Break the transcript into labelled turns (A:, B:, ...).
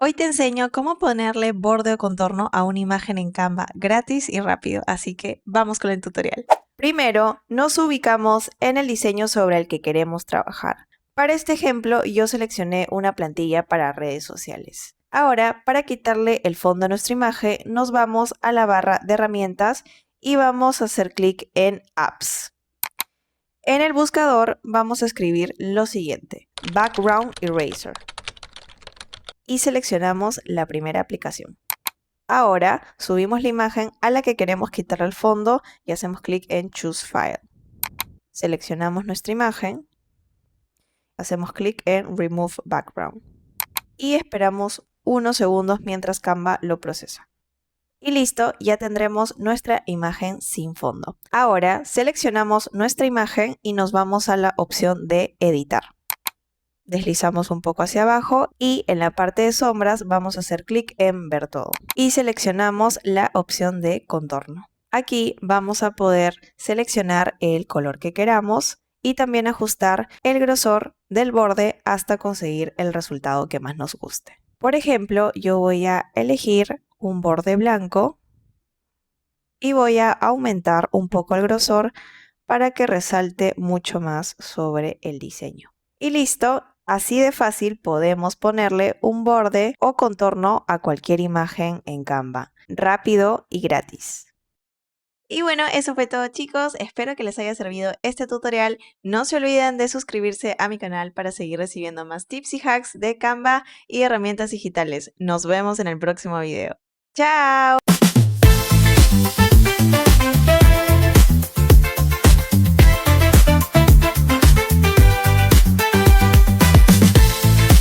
A: Hoy te enseño cómo ponerle borde o contorno a una imagen en Canva gratis y rápido, así que vamos con el tutorial. Primero, nos ubicamos en el diseño sobre el que queremos trabajar. Para este ejemplo, yo seleccioné una plantilla para redes sociales. Ahora, para quitarle el fondo a nuestra imagen, nos vamos a la barra de herramientas y vamos a hacer clic en Apps. En el buscador vamos a escribir lo siguiente: Background Eraser, y seleccionamos la primera aplicación. Ahora subimos la imagen a la que queremos quitarle el fondo y hacemos clic en Choose File. Seleccionamos nuestra imagen, hacemos clic en Remove Background y esperamos unos segundos mientras Canva lo procesa. Y listo, ya tendremos nuestra imagen sin fondo. Ahora seleccionamos nuestra imagen y nos vamos a la opción de editar. Deslizamos un poco hacia abajo y en la parte de sombras vamos a hacer clic en ver todo. Y seleccionamos la opción de contorno. Aquí vamos a poder seleccionar el color que queramos y también ajustar el grosor del borde hasta conseguir el resultado que más nos guste. Por ejemplo, yo voy a elegir un borde blanco y voy a aumentar un poco el grosor para que resalte mucho más sobre el diseño. Y listo, así de fácil podemos ponerle un borde o contorno a cualquier imagen en Canva. Rápido y gratis. Y bueno, eso fue todo, chicos. Espero que les haya servido este tutorial. No se olviden de suscribirse a mi canal para seguir recibiendo más tips y hacks de Canva y herramientas digitales. Nos vemos en el próximo video. ¡Chao!